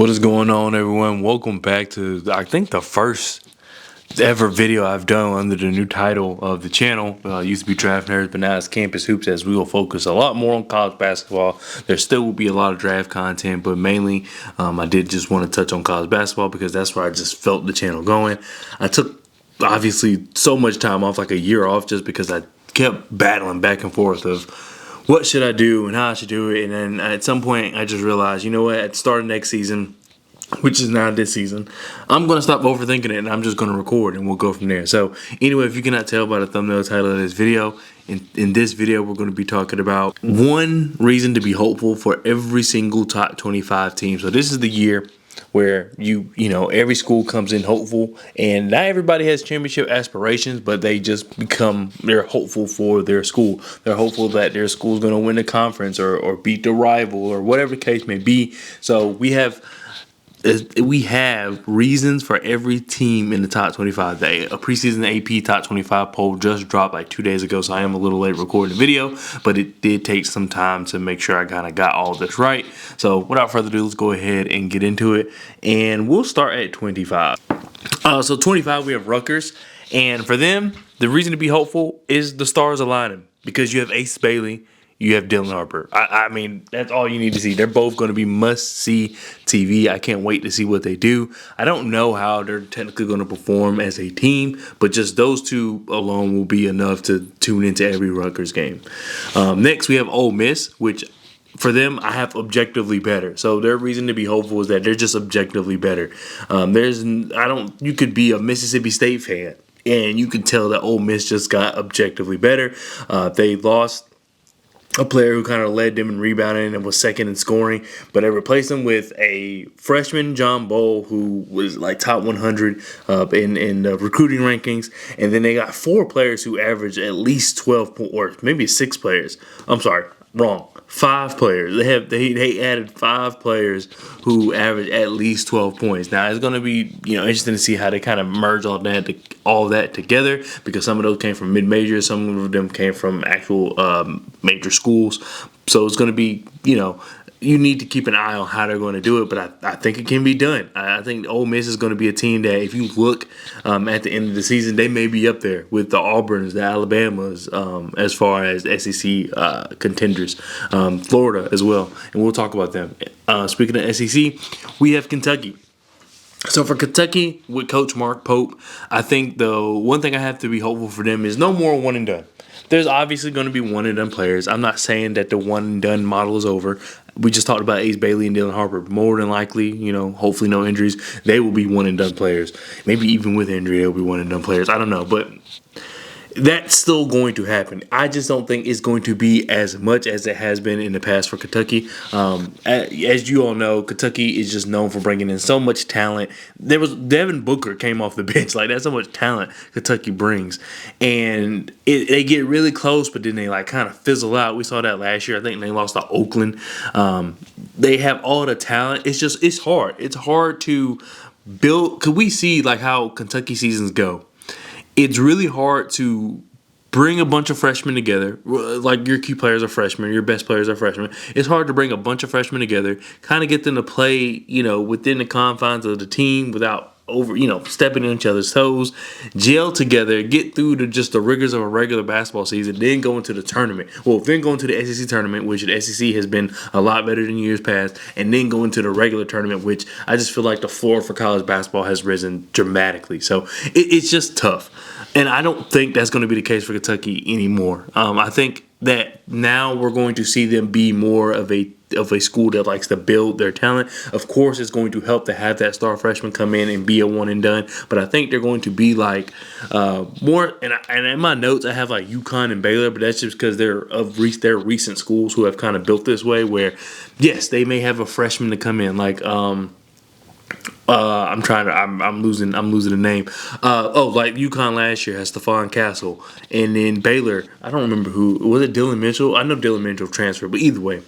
What is going on, everyone? Welcome back to, I think, the first ever video I've done under the new title of the channel. Used to be Draft Nerds, but now it's Campus Hoops, as we will focus a lot more on college basketball. There still will be a lot of draft content, but mainly I did just want to touch on college basketball because that's where I just felt the channel going. I took, obviously, so much time off, like a year off, just because I kept battling back and forth of what should I do and how I should do it. And then at some point, I just realized, you know what, at the start of next season, which is now this season, I'm going to stop overthinking it and I'm just going to record and we'll go from there. So anyway, if you cannot tell by the thumbnail title of this video, in this video, we're going to be talking about one reason to be hopeful for every single top 25 team. So this is the year where you know every school comes in hopeful, and not everybody has championship aspirations, but they're hopeful for their school. They're hopeful that their school is going to win the conference or beat the rival or whatever the case may be. So we have reasons for every team in the top 25. A preseason AP top 25 poll just dropped like 2 days ago, so I am a little late recording the video, but it did take some time to make sure I kind of got all this right. So without further ado, let's go ahead and get into it, and we'll start at 25. So 25, we have Rutgers, and for them, the reason to be hopeful is the stars aligning because you have Ace Bailey, you have Dylan Harper. I mean, that's all you need to see. They're both going to be must-see TV. I can't wait to see what they do. I don't know how they're technically going to perform as a team, but just those two alone will be enough to tune into every Rutgers game. Next, we have Ole Miss, which for them, I have objectively better. So their reason to be hopeful is that they're just objectively better. You could be a Mississippi State fan, and you could tell that Ole Miss just got objectively better. They lost a player who kind of led them in rebounding and was second in scoring, but they replaced him with a freshman, John Bowl, who was like top 100 in the recruiting rankings. And then they got 4 players who averaged at least 12 points, or maybe 6 players. I'm sorry, wrong. 5 players. They added 5 players who averaged at least 12 points. Now it's going to be interesting to see how they kind of merge all that together, because some of those came from mid-majors, some of them came from actual major schools. So it's going to be you need to keep an eye on how they're going to do it, but I think it can be done. I think Ole Miss is going to be a team that, if you look at the end of the season, they may be up there with the Auburns, the Alabamas, as far as SEC contenders, Florida as well, and we'll talk about them. Speaking of SEC, we have Kentucky. So for Kentucky, with Coach Mark Pope, I think the one thing I have to be hopeful for them is no more one and done. There's obviously going to be one and done players. I'm not saying that the one and done model is over. We just talked about Ace Bailey and Dylan Harper. More than likely, hopefully no injuries, they will be one and done players. Maybe even with injury, they'll be one and done players. I don't know, but that's still going to happen. I just don't think it's going to be as much as it has been in the past for Kentucky. As you all know, Kentucky is just known for bringing in so much talent. Devin Booker came off the bench. Like, that's how much talent Kentucky brings. And they get really close, but then they kind of fizzle out. We saw that last year. I think they lost to Oakland. They have all the talent. It's hard. It's hard to build. Could we see how Kentucky seasons go? It's really hard to bring a bunch of freshmen together. Like, your key players are freshmen, your best players are freshmen. It's hard to bring a bunch of freshmen together, kind of get them to play, within the confines of the team without stepping on each other's toes, gel together, get through to just the rigors of a regular basketball season, then go into the tournament. Well, then go into the SEC tournament, which the SEC has been a lot better than years past, and then go into the regular tournament, which I just feel like the floor for college basketball has risen dramatically. So it's just tough. And I don't think that's going to be the case for Kentucky anymore. I think that now we're going to see them be more of a school that likes to build their talent. Of course, it's going to help to have that star freshman come in and be a one and done. But I think they're going to be more. And in my notes, I have UConn and Baylor, but that's just because they're recent schools who have kind of built this way. Where yes, they may have a freshman to come in I'm losing the name. Like UConn last year has Stephon Castle, and then Baylor, I don't remember who was it. Dylan Mitchell. I know Dylan Mitchell transferred, but either way,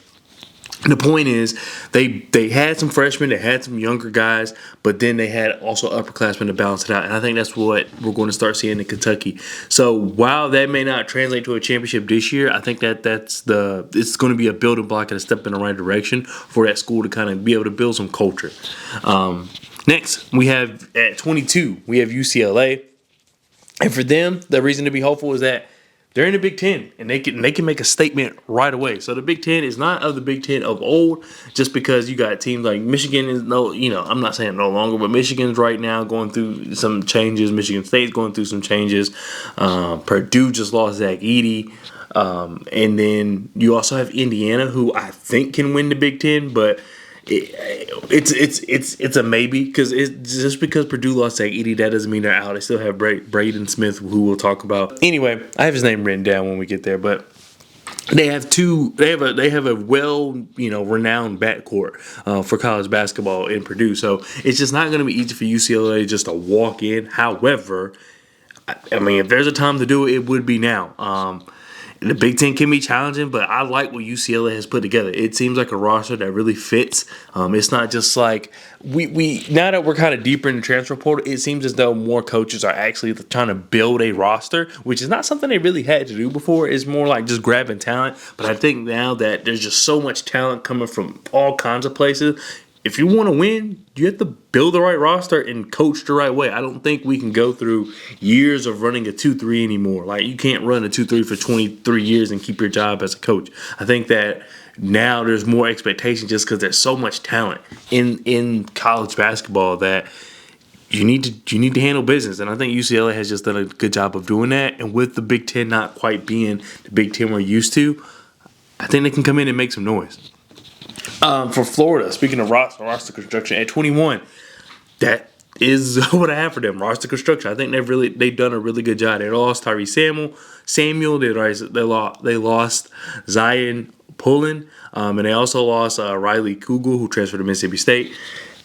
The point is, they had some freshmen, they had some younger guys, but then they had also upperclassmen to balance it out. And I think that's what we're going to start seeing in Kentucky. So while that may not translate to a championship this year, I think it's going to be a building block and a step in the right direction for that school to kind of be able to build some culture. Next, we have at 22, we have UCLA. And for them, the reason to be hopeful is that they're in the Big Ten, and they can make a statement right away. So the Big Ten is not of the Big Ten of old, just because you got teams like Michigan is I'm not saying no longer, but Michigan's right now going through some changes. Michigan State's going through some changes. Purdue just lost Zach Edey. And then you also have Indiana, who I think can win the Big Ten, but it's a maybe, because just because Purdue lost Zach Edey, that doesn't mean they're out. They still have Braden Smith, who we'll talk about. Anyway, I have his name written down when we get there, but they have a renowned backcourt for college basketball in Purdue. So it's just not going to be easy for UCLA just to walk in. However, I mean, if there's a time to do it, it would be now. The Big Ten can be challenging, but I like what UCLA has put together. It seems like a roster that really fits. It's not just like we now that we're kind of deeper in the transfer portal, it seems as though more coaches are actually trying to build a roster, which is not something they really had to do before. It's more like just grabbing talent. But I think now that there's just so much talent coming from all kinds of places, if you want to win, you have to build the right roster and coach the right way. I don't think we can go through years of running a 2-3 anymore. Like, you can't run a 2-3 for 23 years and keep your job as a coach. I think that now there's more expectation just because there's so much talent in college basketball that you need to handle business. And I think UCLA has just done a good job of doing that. And with the Big Ten not quite being the Big Ten we're used to, I think they can come in and make some noise. For Florida, speaking of roster construction, at 21, that is what I have for them. Roster construction. I think they've done a really good job. They lost Tyree Samuel. They lost Zion Pullen, and they also lost Riley Kugel, who transferred to Mississippi State.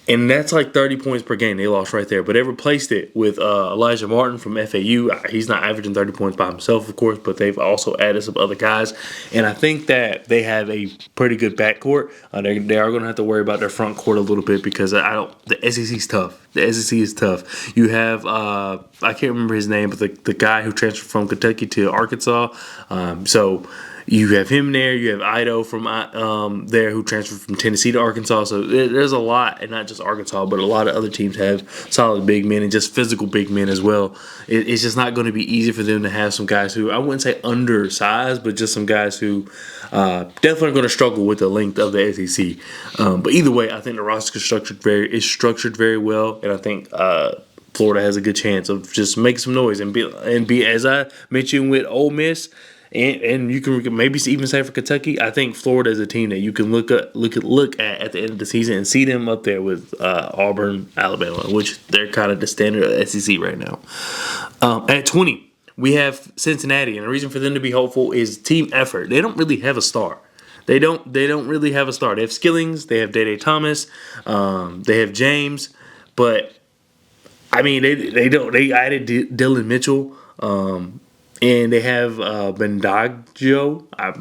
And that's like 30 points per game they lost right there. But they replaced it with Elijah Martin from FAU. He's not averaging 30 points by himself, of course, but they've also added some other guys. And I think that they have a pretty good backcourt. They are going to have to worry about their front court a little bit because the SEC is tough. The SEC is tough. You have, I can't remember his name, but the guy who transferred from Kentucky to Arkansas. So you have him there. You have Ido from there, who transferred from Tennessee to Arkansas. So there's a lot, and not just Arkansas, but a lot of other teams have solid big men and just physical big men as well. It's just not going to be easy for them to have some guys who, I wouldn't say undersized, but just some guys who definitely are going to struggle with the length of the SEC. But either way, I think the roster is structured very well, and I think Florida has a good chance of just making some noise and be as I mentioned with Ole Miss. And you can maybe even say for Kentucky, I think Florida is a team that you can look at the end of the season and see them up there with Auburn, Alabama, which they're kind of the standard of SEC right now. At 20, we have Cincinnati, and the reason for them to be hopeful is team effort. They don't really have a star. They don't really have a star. They have Skillings, they have Day Thomas, they have James, but I mean they don't. They added Dylan Mitchell. And they have Bendaggio. I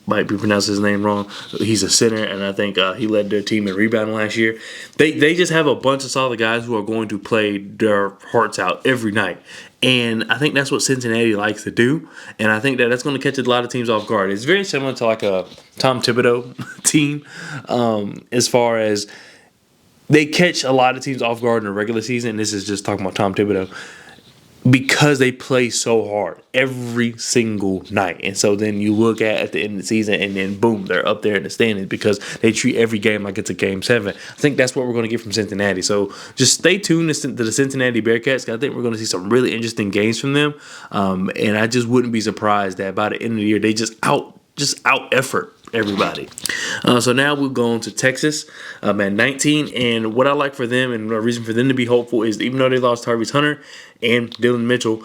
might be pronouncing his name wrong. He's a center, and I think he led their team in rebounding last year. They just have a bunch of solid guys who are going to play their hearts out every night. And I think that's what Cincinnati likes to do. And I think that's going to catch a lot of teams off guard. It's very similar to like a Tom Thibodeau team as far as they catch a lot of teams off guard in the regular season. This is just talking about Tom Thibodeau. Because they play so hard every single night. And so then you look at the end of the season and then boom, they're up there in the standings because they treat every game like it's a game 7. I think that's what we're going to get from Cincinnati. So just stay tuned to the Cincinnati Bearcats. I think we're going to see some really interesting games from them. And I just wouldn't be surprised that by the end of the year, they just out effort everybody. So now we'll go on to Texas at 19. And what I like for them and the reason for them to be hopeful is even though they lost Tyrese Hunter and Dylan Mitchell,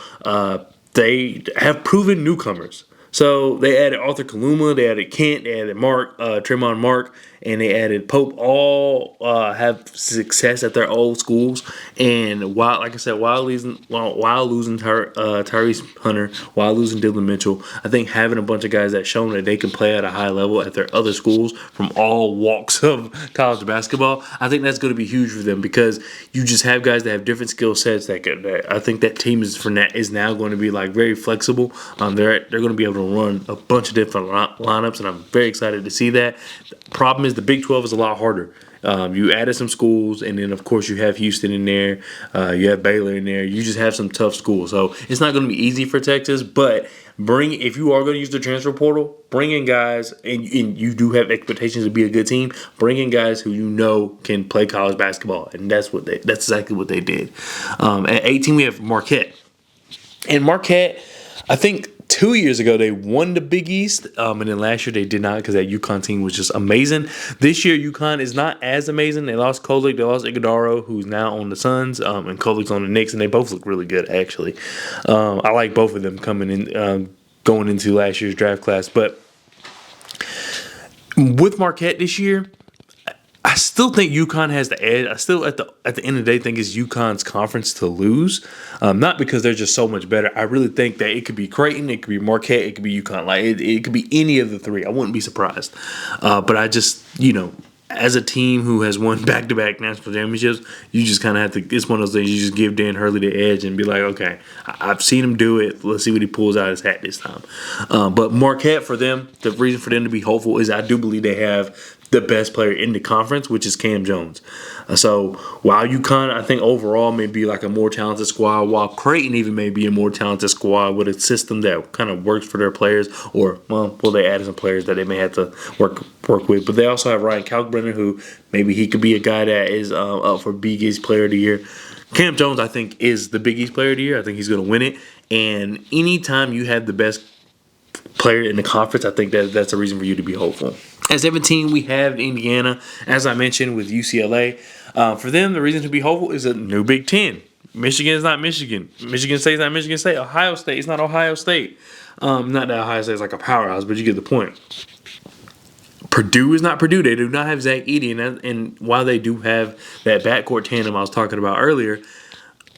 they have proven newcomers. So they added Arthur Kaluma, they added Kent, they added Tremont Mark, and they added Pope all have success at their old schools. And while, like I said, while losing Tyrese Hunter, while losing Dylan Mitchell, I think having a bunch of guys that shown that they can play at a high level at their other schools from all walks of college basketball, I think that's going to be huge for them, because you just have guys that have different skill sets. That I think that team is now going to be like very flexible. They're going to be able to run a bunch of different lineups, and I'm very excited to see that. The problem is the Big 12 is a lot harder. You added some schools, and then of course you have Houston in there. You have Baylor in there. You just have some tough schools, so it's not going to be easy for Texas. But if you are going to use the transfer portal, bring in guys, and you do have expectations to be a good team. Bring in guys who you know can play college basketball, and that's exactly what they did. At 18, we have Marquette, and Marquette, I think 2 years ago, they won the Big East, and then last year they did not, because that UConn team was just amazing. This year, UConn is not as amazing. They lost Kolek, they lost Iguodaro, who's now on the Suns, and Kolek's on the Knicks, and they both look really good, actually. I like both of them coming in, going into last year's draft class. But with Marquette this year, I still think UConn has the edge. I still, at the end of the day, think it's UConn's conference to lose. Not because they're just so much better. I really think that it could be Creighton, it could be Marquette, it could be UConn. Like it could be any of the three. I wouldn't be surprised. But I just, as a team who has won back-to-back national championships, you just kind of have to. It's one of those things. You just give Dan Hurley the edge and be like, okay, I've seen him do it. Let's see what he pulls out of his hat this time. But Marquette, for them, the reason for them to be hopeful is I do believe they have the best player in the conference, which is Cam Jones. So while UConn, I think overall may be like a more talented squad, while Creighton even may be a more talented squad with a system that kind of works for their players, or they added some players that they may have to work with. But they also have Ryan Kalkbrenner, who maybe he could be a guy that is up for Big East Player of the Year. Cam Jones, I think, is the Big East Player of the Year. I think he's going to win it. And anytime you have the best player in the conference, I think that's a reason for you to be hopeful. At 17, we have Indiana, as I mentioned, with UCLA. For them, the reason to be hopeful is a new Big Ten. Michigan is not Michigan. Michigan State is not Michigan State. Ohio State is not Ohio State. Not that Ohio State is like a powerhouse, but you get the point. Purdue is not Purdue. They do not have Zach Edey, and while they do have that backcourt tandem I was talking about earlier,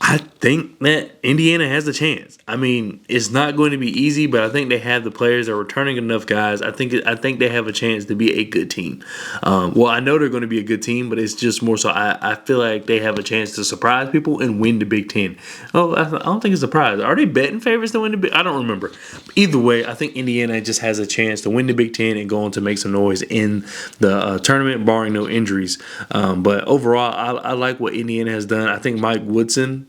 I think that Indiana has a chance. I mean, it's not going to be easy, but I think they have the players. They're returning enough guys. I think they have a chance to be a good team. Well, I know they're going to be a good team, but it's just more so I feel like they have a chance to surprise people and win the Big Ten. Oh, I don't think it's a surprise. Are they betting favorites to win the Big? I don't remember. Either way, I think Indiana just has a chance to win the Big Ten and go on to make some noise in the tournament, barring no injuries. But overall, I like what Indiana has done. I think Mike Woodson,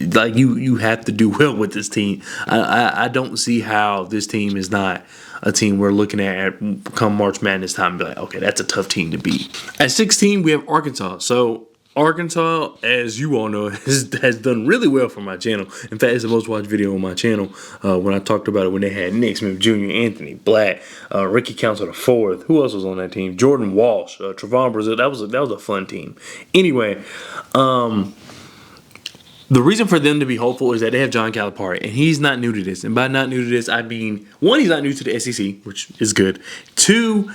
like you have to do well with this team. I don't see how this team is not a team we're looking at come March Madness time and be like, okay, that's a tough team to beat. At 16, we have Arkansas. So Arkansas, as you all know, has done really well for my channel. In fact, it's the most watched video on my channel when I talked about it when they had Nick Smith Jr., Anthony Black, Ricky Council IV. Who else was on that team? Jordan Walsh, Trevon Brazile. That was a fun team. Anyway, the reason for them to be hopeful is that they have John Calipari, and he's not new to this. And by not new to this, I mean, one, he's not new to the SEC, which is good. Two,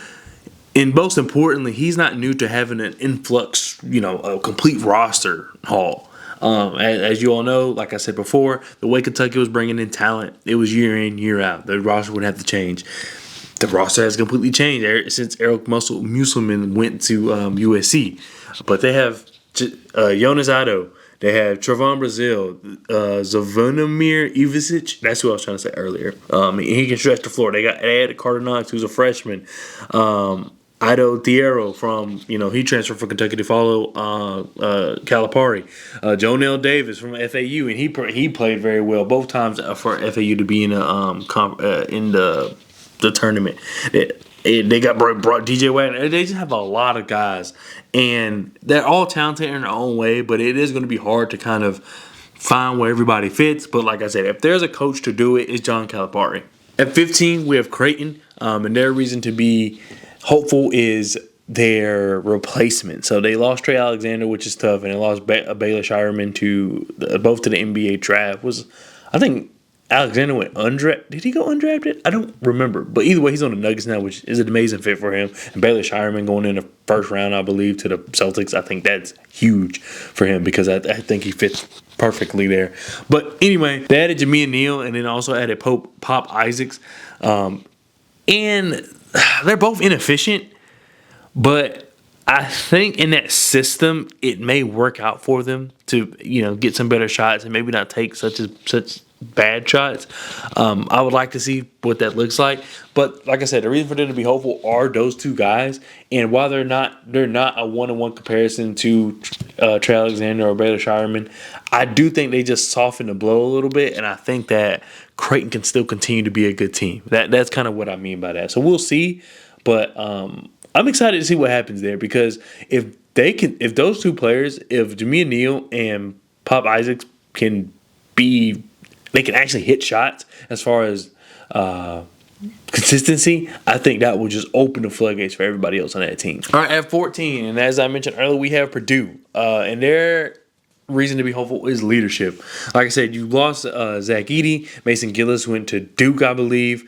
and most importantly, he's not new to having an influx, a complete roster haul. As you all know, like I said before, the way Kentucky was bringing in talent, it was year in, year out. The roster would have to change. The roster has completely changed since Eric Musselman went to USC. But they have Jonas Ado. They have Trevon Brazile, Zvonimir Ivisic. That's who I was trying to say earlier. He can stretch the floor. They added Carter Knox, who's a freshman. Ido Thiero from, he transferred from Kentucky to follow Calipari. Jonell Davis from FAU, and he played very well both times for FAU to be in the tournament. They got brought DJ Wagner. They just have a lot of guys, and they're all talented in their own way. But it is going to be hard to kind of find where everybody fits. But like I said, if there's a coach to do it, it's John Calipari. At 15, we have Creighton, and their reason to be hopeful is their replacement. So they lost Trey Alexander, which is tough, and they lost Baylor Shireman both to the NBA draft. I think Alexander went undrafted. Did he go undrafted? I don't remember. But either way, he's on the Nuggets now, which is an amazing fit for him. And Baylor Shireman going in the first round, I believe, to the Celtics. I think that's huge for him because I think he fits perfectly there. But anyway, they added Jameer Neal and then also added Pop Isaacs. And they're both inefficient, but I think in that system, it may work out for them to, get some better shots and maybe not take such bad shots. I would like to see what that looks like. But like I said, the reason for them to be hopeful are those two guys. And while they're not a one-on-one comparison to Trey Alexander or Baylor Shireman, I do think they just soften the blow a little bit. And I think that Creighton can still continue to be a good team. That's kind of what I mean by that. So we'll see. But I'm excited to see what happens there because if those two players, if Jameer Neal and Pop Isaacs they can actually hit shots as far as consistency, I think that will just open the floodgates for everybody else on that team. All right, at 14, and as I mentioned earlier, we have Purdue. And their reason to be hopeful is leadership. Like I said, you lost Zach Edey. Mason Gillis went to Duke, I believe.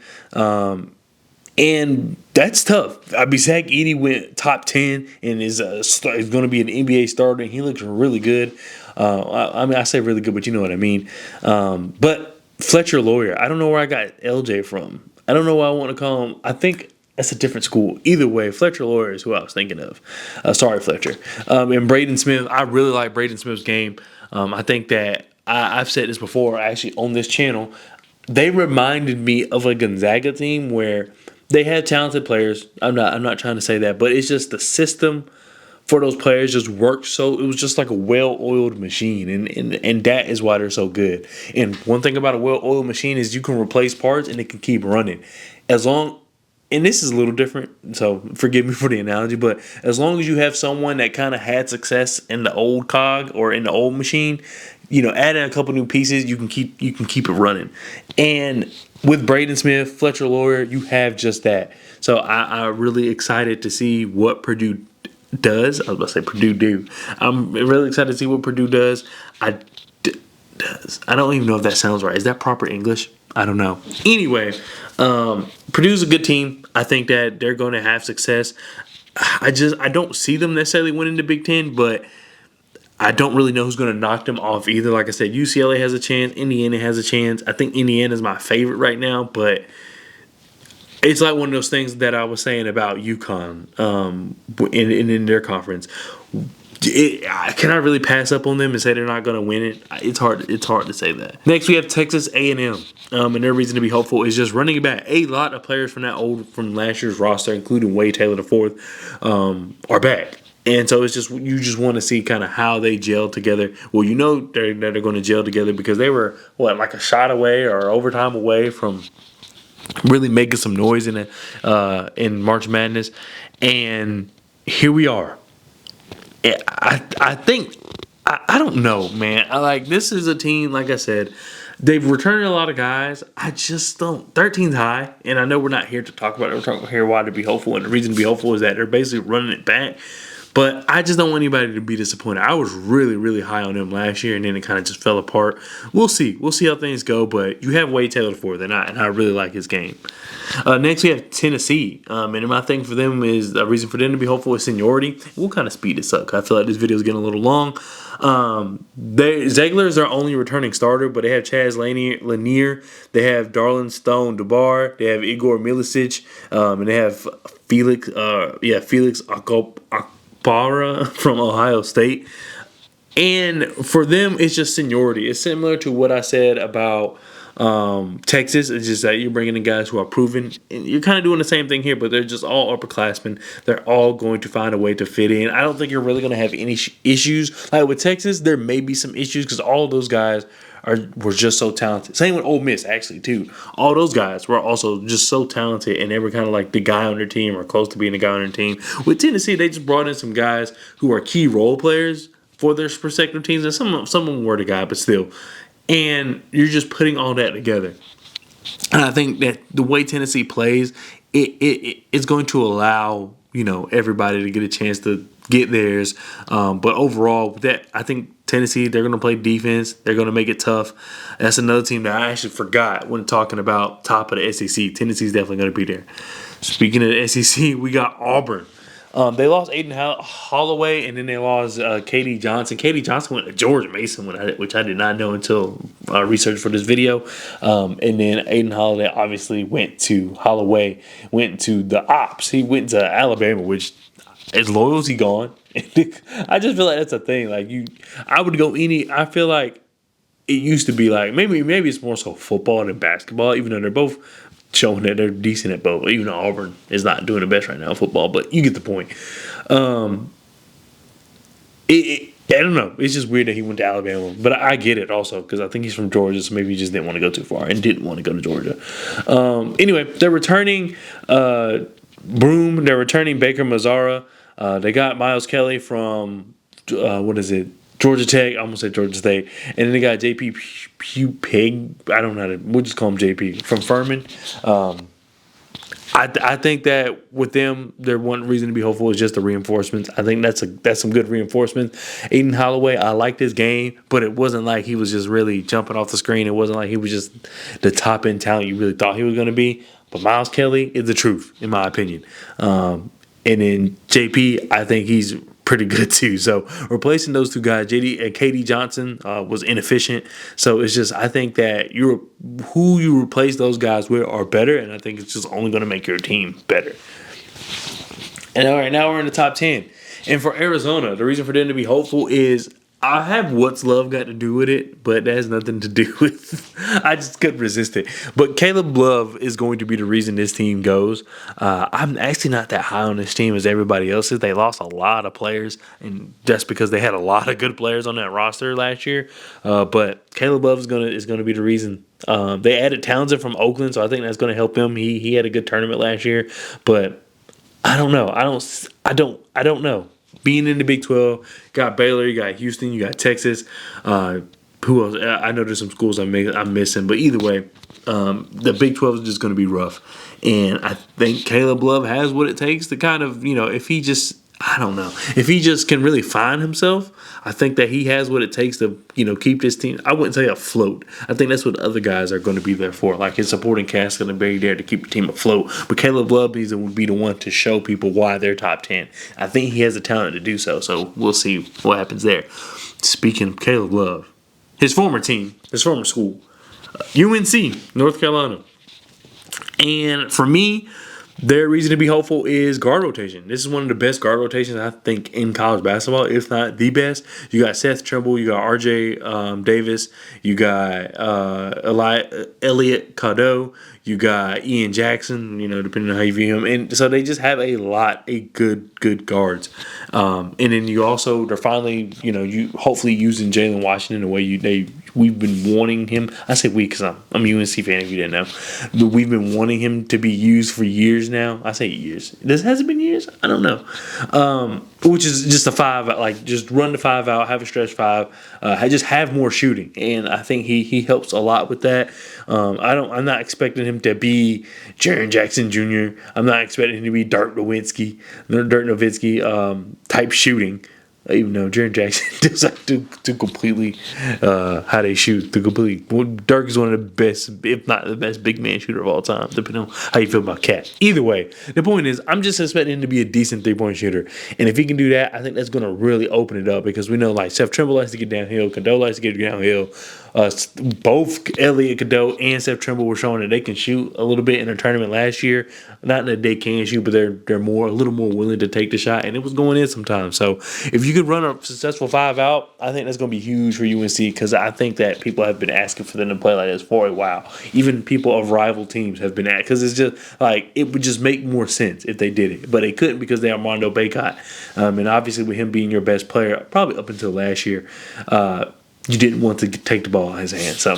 And that's tough. Zach Edey went top 10 and is going to be an NBA starter. And he looks really good. I say really good, but you know what I mean. But Fletcher Lawyer, I don't know where I got LJ from. I don't know why I want to call him. I think that's a different school. Either way, Fletcher Lawyer is who I was thinking of. Sorry, Fletcher. And Braden Smith, I really like Braden Smith's game. I think that I've said this before, actually, on this channel. They reminded me of a Gonzaga team where they had talented players. I'm not trying to say that, but it's just the system for those players just worked so. It was just like a well-oiled machine, and that is why they're so good. And one thing about a well-oiled machine is you can replace parts and it can keep running. And this is a little different, so forgive me for the analogy, but as long as you have someone that kind of had success in the old cog or in the old machine, adding a couple new pieces, you can keep it running. And with Braden Smith, Fletcher Lawyer, you have just that. So I'm really excited to see what Purdue does. I was about to say Purdue do. I'm really excited to see what Purdue does. I don't even know if that sounds right. Is that proper English? I don't know. Anyway, Purdue's a good team. I think that they're going to have success. I don't see them necessarily winning the Big Ten, but I don't really know who's going to knock them off either. Like I said, UCLA has a chance. Indiana has a chance. I think Indiana is my favorite right now, but it's like one of those things that I was saying about UConn in their conference. Can I really pass up on them and say they're not going to win it? It's hard to say that. Next, we have Texas A&M, and their reason to be hopeful is just running back. A lot of players from last year's roster, including Wade Taylor IV, are back. And so it's just you just want to see kind of how they gel together. Well, they're going to gel together because they were like a shot away or overtime away from really making some noise in March Madness, and here we are. I think I don't know, man. This is a team. Like I said, they've returned a lot of guys. I just don't. 13's high, and I know we're not here to talk about it. We're talking here why to be hopeful, and the reason to be hopeful is that they're basically running it back. But I just don't want anybody to be disappointed. I was really, really high on them last year, and then it kind of just fell apart. We'll see. We'll see how things go. But you have Wade Taylor IV, and I really like his game. Next, we have Tennessee. And my thing for them is a reason for them to be hopeful is seniority. We'll kind of speed this up. I feel like this video is getting a little long. Ziegler is their only returning starter, but they have Chaz Lanier. They have Darlin Stone DeBar. They have Igor Milicic. And they have Felix Akpara from Ohio State. And for them, it's just seniority. It's similar to what I said about Texas. It's just that you're bringing in guys who are proven. And you're kind of doing the same thing here, but they're just all upperclassmen. They're all going to find a way to fit in. I don't think you're really going to have any issues. Like with Texas, there may be some issues because all of those guys were just so talented. Same with Ole Miss, actually, too. All those guys were also just so talented, and they were kind of like the guy on their team or close to being the guy on their team. With Tennessee, they just brought in some guys who are key role players for their respective teams, and some of them were the guy, but still. And you're just putting all that together. And I think that the way Tennessee plays, it's going to allow everybody to get a chance to get theirs. But overall, I think Tennessee, they're going to play defense. They're going to make it tough. That's another team that I actually forgot when talking about top of the SEC. Tennessee's definitely going to be there. Speaking of the SEC, we got Auburn. They lost Aiden Holloway, and then they lost Katie Johnson. Katie Johnson went to George Mason, which I did not know until research for this video. And then Aiden Holloway obviously went to the Ops. He went to Alabama, which as loyal as he gone. I just feel like that's a thing. Like I would go I feel like it used to be like maybe it's more so football than basketball, even though they're both showing that they're decent at both. Even though Auburn is not doing the best right now in football, but you get the point. I don't know. It's just weird that he went to Alabama, but I get it also because I think he's from Georgia, so maybe he just didn't want to go too far and didn't want to go to Georgia. Anyway, they're returning Broom. They're returning Baker Mazzara. They got Miles Kelly from Georgia Tech. I almost said Georgia State. And then they got JP Pig. I don't know we'll just call him JP from Furman. I think that with them, their one reason to be hopeful is just the reinforcements. I think that's some good reinforcements. Aiden Holloway, I liked his game, but it wasn't like he was just really jumping off the screen. It wasn't like he was just the top end talent you really thought he was going to be. But Miles Kelly is the truth, in my opinion. And then JP, I think he's pretty good too. So replacing those two guys, Katie Johnson was inefficient. So it's just I think that who you replace those guys with are better, and I think it's just only going to make your team better. And all right, now we're in the top 10. And for Arizona, the reason for them to be hopeful is I have what's love got to do with it, but that has nothing to do with I just couldn't resist it. But Caleb Love is going to be the reason this team goes. I'm actually not that high on this team as everybody else is. They lost a lot of players, and that's because they had a lot of good players on that roster last year. But Caleb Love is gonna be the reason. They added Townsend from Oakland, so I think that's going to help him. He had a good tournament last year, but I don't know. I don't know. Being in the Big 12, got Baylor, you got Houston, you got Texas. Who else? I know there's some schools I'm missing, but either way, the Big 12 is just going to be rough. And I think Caleb Love has what it takes to kind of, if he just can really find himself, I think that he has what it takes to, keep this team. I wouldn't say afloat. I think that's what other guys are going to be there for. Like his supporting cast is going to be there to keep the team afloat. But Caleb Love would be the one to show people why they're top 10. I think he has the talent to do so. So we'll see what happens there. Speaking of Caleb Love, his former school, UNC, North Carolina. And for me, their reason to be hopeful is guard rotation. This is one of the best guard rotations, I think, in college basketball, if not the best. You got Seth Trimble, you got R.J. Davis, you got Elliot Cadeau, you got Ian Jackson, depending on how you view him. And so they just have a lot of good guards. And then they're finally, you hopefully using Jalen Washington the way we've been wanting him. I say we because I'm a UNC fan if you didn't know. But we've been wanting him to be used for years now. I say years. Has it been years? I don't know. Which is just a 5, like just run the 5 out, have a stretch 5, just have more shooting. And I think he helps a lot with that. I'm not expecting him to be Jaren Jackson Jr. I'm not expecting him to be Dirk Nowitzki type shooting. Even though Jaren Jackson does like to completely how they shoot. Dirk is one of the best, if not the best, big man shooter of all time, depending on how you feel about Cat. Either way, the point is, I'm just expecting him to be a decent 3-point shooter. And if he can do that, I think that's going to really open it up because we know like Seth Trimble likes to get downhill, Cadeau likes to get downhill. Both Elliot Cadeau and Seth Trimble were showing that they can shoot a little bit in their tournament last year. Not that they can shoot, but they're a little more willing to take the shot, and it was going in sometimes. So if you could run a successful 5 out, I think that's going to be huge for UNC because I think that people have been asking for them to play like this for a while. Even people of rival teams have been because it's just like it would just make more sense if they did it, but they couldn't because they have Armando Bacot, and obviously with him being your best player, probably up until last year. You didn't want to take the ball out of his hand. So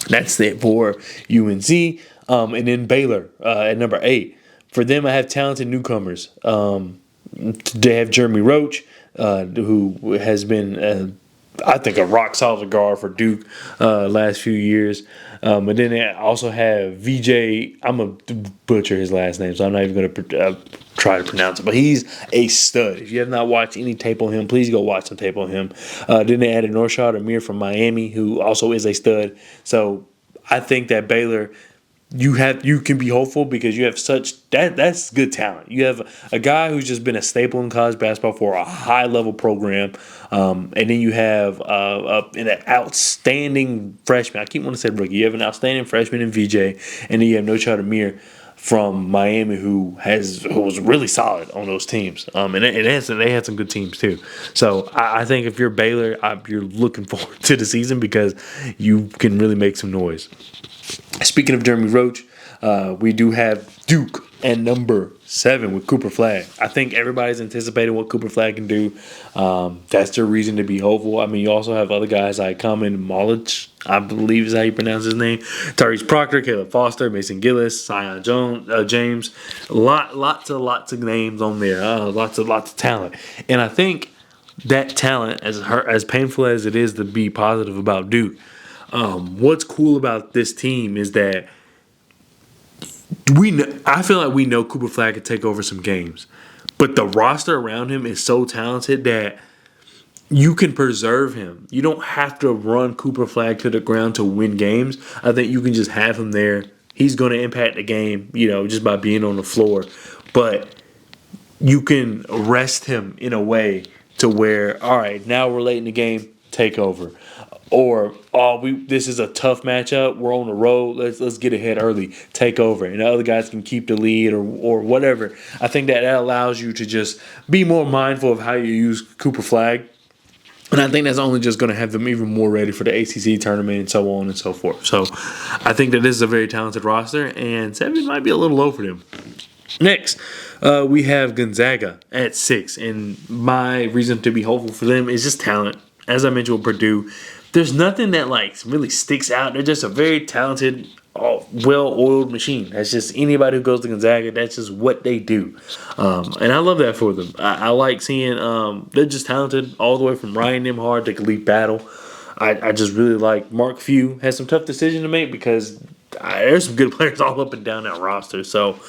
that's it for UNC. And then Baylor at number 8. For them, I have talented newcomers. They have Jeremy Roach, who has been I think, a rock solid guard for Duke last few years. But then they also have VJ. I'm going to butcher his last name, so I'm not even going to try to pronounce it. But he's a stud. If you have not watched any tape on him, please go watch some tape on him. Then they added Norshad Amir from Miami, who also is a stud. So I think that Baylor, you can be hopeful because you have that's good talent. You have a guy who's just been a staple in college basketball for a high level program, and then you have an outstanding freshman. I keep wanting to say rookie. You have an outstanding freshman in VJ, and then you have Norshad Amir from Miami who was really solid on those teams. And they had some good teams too. So I think if you're Baylor, you're looking forward to the season because you can really make some noise. Speaking of Jeremy Roach, we do have Duke at number 7 with Cooper Flagg. I think everybody's anticipating what Cooper Flagg can do. That's their reason to be hopeful. I mean, you also have other guys like Common Molich, I believe is how you pronounce his name. Tyrese Proctor, Caleb Foster, Mason Gillis, Zion James. Lots of names on there. Lots of talent. And I think that talent, as painful as it is to be positive about Duke, what's cool about this team is that I feel like we know Cooper Flagg could take over some games, but the roster around him is so talented that you can preserve him. You don't have to run Cooper Flagg to the ground to win games. I think you can just have him there. He's going to impact the game, just by being on the floor, but you can rest him in a way to where, all right, now we're late in the game, take over. Or this is a tough matchup. We're on the road. Let's get ahead early. Take over, and the other guys can keep the lead or whatever. I think that allows you to just be more mindful of how you use Cooper Flagg, and I think that's only just going to have them even more ready for the ACC tournament and so on and so forth. So I think that this is a very talented roster, and 7 might be a little low for them. Next, we have Gonzaga at 6, and my reason to be hopeful for them is just talent. As I mentioned with Purdue, there's nothing that really sticks out. They're just a very talented, well-oiled machine. That's just anybody who goes to Gonzaga, that's just what they do. And I love that for them. I like seeing they're just talented all the way from Ryan Nembhard to Khalif Battle. I just really like Mark Few. Has some tough decisions to make because there's some good players all up and down that roster. So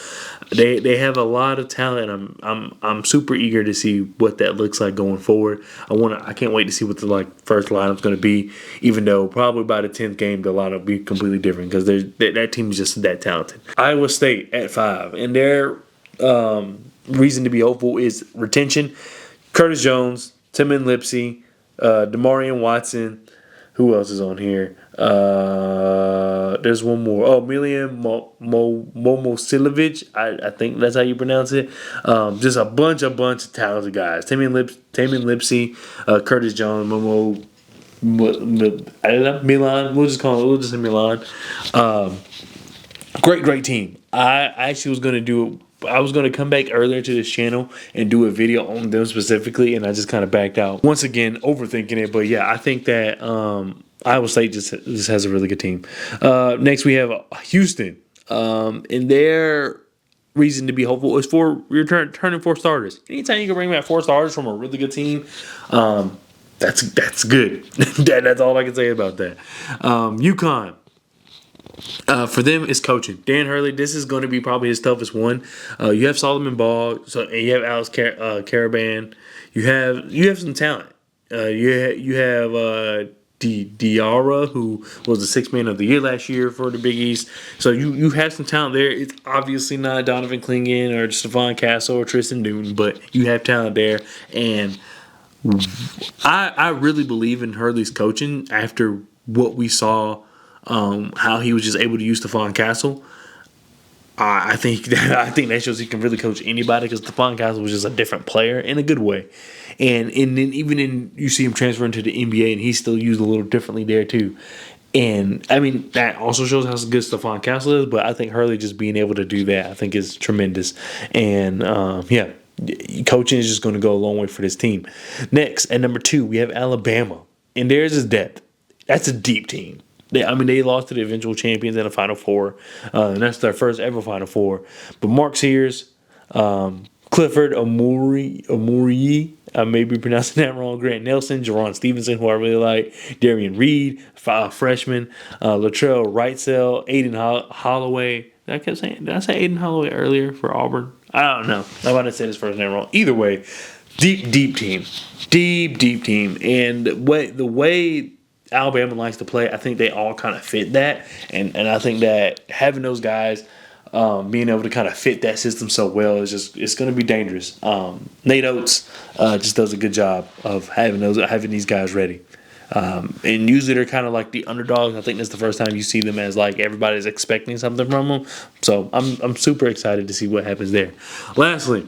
they have a lot of talent. I'm super eager to see what that looks like going forward. I can't wait to see what the first lineup's going to be. Even though probably by the 10th game the lineup will be completely different because that team is just that talented. Iowa State at 5, and their reason to be hopeful is retention. Curtis Jones, Timon Lipsey, Demarion Watson. Who else is on here? There's one more. Oh, Milian Momosilovic. I think that's how you pronounce it. Just a bunch of talented guys. Tamin Lipsey, Curtis Jones, I don't know, Milan. We'll just say Milan. Great team. I actually was going to I was going to come back earlier to this channel and do a video on them specifically, and I just kind of backed out. Once again, overthinking it. But yeah, I think that Iowa State just has a really good team. Next, we have Houston. And their reason to be hopeful is for returning 4 starters. Anytime you can bring back 4 starters from a really good team, that's good. That's all I can say about that. UConn. For them, it's coaching. Dan Hurley, this is going to be probably his toughest one. You have Solomon Ball, and you have Alex Caravan. You have some talent. You have Diarra, who was the 6th man of the year last year for the Big East. So you have some talent there. It's obviously not Donovan Clingan or Stephon Castle or Tristan Newton, but you have talent there. And I really believe in Hurley's coaching after what we saw. How he was just able to use Stephon Castle. I think that shows he can really coach anybody because Stephon Castle was just a different player in a good way. And then even you see him transferring to the NBA and he's still used a little differently there too. And I mean that also shows how good Stephon Castle is. But I think Hurley just being able to do that I think is tremendous. And coaching is just going to go a long way for this team. Next at number 2 we have Alabama, and there's his depth. That's a deep team. They lost to the eventual champions in the Final Four, and that's their first ever Final Four. But Mark Sears, Clifford Amuri, I may be pronouncing that wrong. Grant Nelson, Jerron Stevenson, who I really like, Darian Reed, freshman, Latrell Wrightsell, Holloway. Did I say Aiden Holloway earlier for Auburn? I don't know. I might have said his first name wrong. Either way, deep team. Deep team. And the way Alabama likes to play, I think they all kind of fit that. And I think that having those guys being able to kind of fit that system so well it's going to be dangerous. Nate Oates just does a good job of having these guys ready. And usually they're kind of like the underdogs. I think that's the first time you see them as like everybody's expecting something from them. So I'm super excited to see what happens there. Lastly,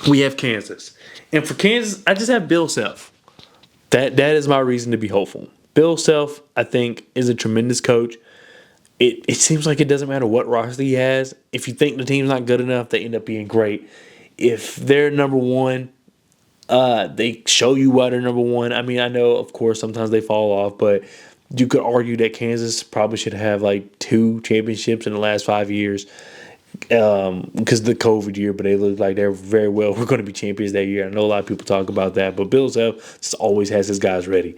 we have Kansas. And for Kansas, I just have Bill Self. That is my reason to be hopeful. Bill Self, I think, is a tremendous coach. It seems like it doesn't matter what roster he has. If you think the team's not good enough, they end up being great. If they're number one, they show you why they're number one. I mean, I know, of course, sometimes they fall off, but you could argue that Kansas probably should have like 2 championships in the last 5 years because of the COVID year, but they look like they're very well. We're going to be champions that year. I know a lot of people talk about that, but Bill Self just always has his guys ready.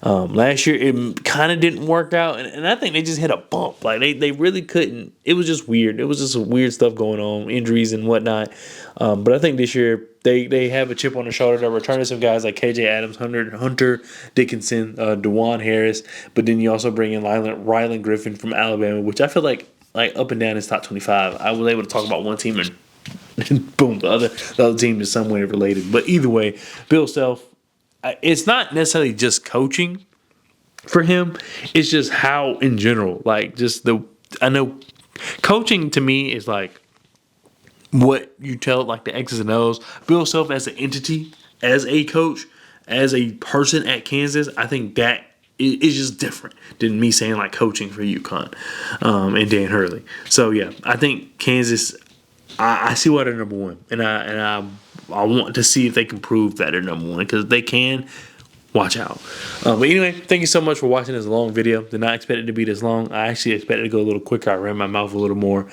Last year, it kind of didn't work out, and I think they just hit a bump. Like, they really couldn't. It was just weird. It was just some weird stuff going on, injuries and whatnot. But I think this year, they have a chip on their shoulder. They're returning some guys like KJ Adams, Hunter Dickinson, DeJuan Harris, but then you also bring in Rylan Griffin from Alabama, which I feel like up and down his top 25. I was able to talk about one team and boom, the other team is some way related. But either way, Bill Self, it's not necessarily just coaching for him. It's just how in general, like I know coaching to me is like what you tell like the X's and O's. Bill Self as an entity, as a coach, as a person at Kansas, I think that it's just different than me saying like coaching for UConn and Dan Hurley. So yeah, I think Kansas. I see why they're number one, and I want to see if they can prove that they're number one because they can. Watch out. But anyway, thank you so much for watching this long video. Did not expect it to be this long. I actually expected it to go a little quicker. I ran my mouth a little more.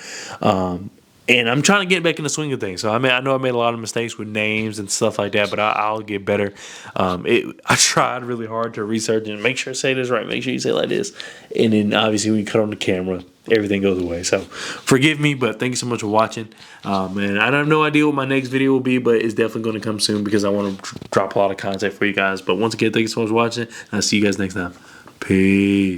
And I'm trying to get back in the swing of things. So I know I made a lot of mistakes with names and stuff like that, but I'll get better. I tried really hard to research and make sure I say this right. Make sure you say it like this. And then obviously when you cut on the camera, everything goes away. So forgive me, but thank you so much for watching. And I have no idea what my next video will be, but it's definitely going to come soon because I want to drop a lot of content for you guys. But once again, thank you so much for watching. And I'll see you guys next time. Peace.